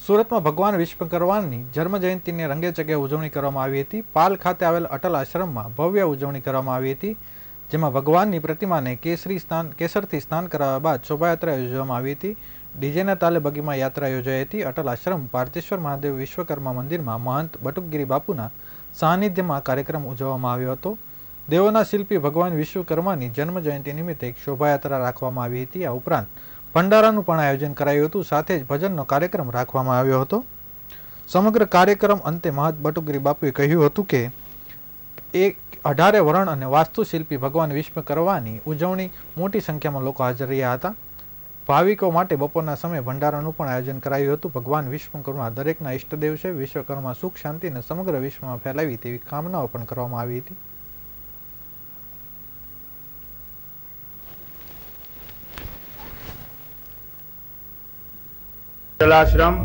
સુરતમાં ભગવાન વિશ્વકર્માની જન્મજયંતિની રંગેચગે ઉજવણી કરવામાં આવી હતી। પાલ ખાતે આવેલ અટલ આશ્રમમાં ભવ્ય ઉજવણી કરવામાં આવી હતી, જેમાં ભગવાનની પ્રતિમાને કેસરથી સ્નાન કરાવ્યા બાદ શોભાયાત્રા યોજવામાં આવી હતી। ડીજેના તાલે બગીમાં યાત્રા યોજાઈ હતી। અટલ આશ્રમ પાર્થેશ્વર મહાદેવ વિશ્વકર્મા મંદિરમાં મહંત બટુકગીરી બાપુના સાનિધ્યમાં કાર્યક્રમ ઉજવવામાં આવ્યો હતો। દેવોના શિલ્પી ભગવાન વિશ્વકર્માની જન્મજયંતિ નિમિત્તે એક શોભાયાત્રા રાખવામાં આવી હતી। આ ઉપરાંત ભંડારાનું પણ આયોજન કરાયું હતું, સાથે જ ભજનનો કાર્યક્રમ રાખવામાં આવ્યો હતો। સમગ્ર કાર્યક્રમ અંતે મહંત બટુકગીરી બાપુએ કહ્યું હતું કે 18 વર્ણ અને વાસ્તુશિલ્પી ભગવાન વિશ્વકર્માની ઉજવણી મોટી સંખ્યામાં લોકો હાજર રહ્યા હતા। ભાવિકો માટે બપોરના સમયે ભંડારાનું પણ આયોજન કરાયું હતું। ભગવાન વિશ્વકર્મા દરેકના ઇષ્ટદેવ છે। વિશ્વકર્મા સુખ શાંતિ અને સમગ્ર વિશ્વમાં ફેલાવી તેવી કામનાઓ પણ કરવામાં આવી હતી। आश्रम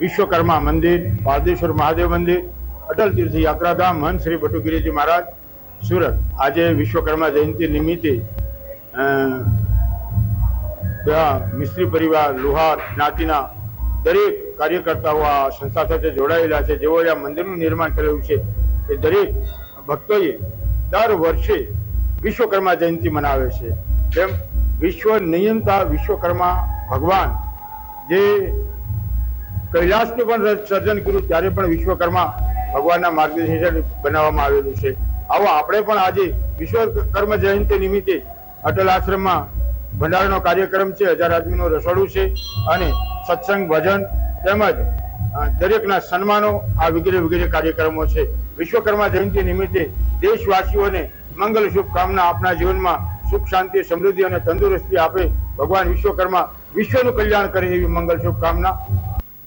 विश्वकर्मा मंदिर पारदेश्वर महादेव मंदिर अटल तीर्थ यात्राधाम महंत श्री बटुकगीरी जी महाराज सूरत आज विश्वकर्मा जयंती निमित्ते मिस्त्री परिवार लोहार ज्ञातिना दरेक कार्यकर्ताओं आ संस्था साथे जोड़ायेला छे। जेओए आ मंदिरनुं निर्माण करेलुं छे ए दरेक भक्तोए दर वर्षे विश्वकर्मा जयंती मनावे छे। तेम विश्व नियंता विश्वकर्मा भगवान जे कैलासનું પણ સર્જન કર્યું ત્યારે પણ વિશ્વકર્મા ભગવાનના માર્ગદર્શન બનાવવામાં આવેલું છે। આવો આપણે પણ આજે વિશ્વકર્મા જયંતિ નિમિત્તે અટલ આશ્રમમાં ભંડારાનો કાર્યક્રમ છે। 1000 આદમીનો રસોડું છે અને સત્સંગ ભજન તેમજ દરેકના સન્માનો આ વગેરે વગેરે કાર્યક્રમો છે। વિશ્વકર્મા જયંતિ નિમિત્તે દેશવાસીઓને મંગલ શુભકામના, આપના જીવનમાં સુખ શાંતિ સમૃદ્ધિ અને તંદુરસ્તી આપે, ભગવાન વિશ્વકર્મા વિશ્વનું કલ્યાણ કરે એવી મંગલ શુભકામના।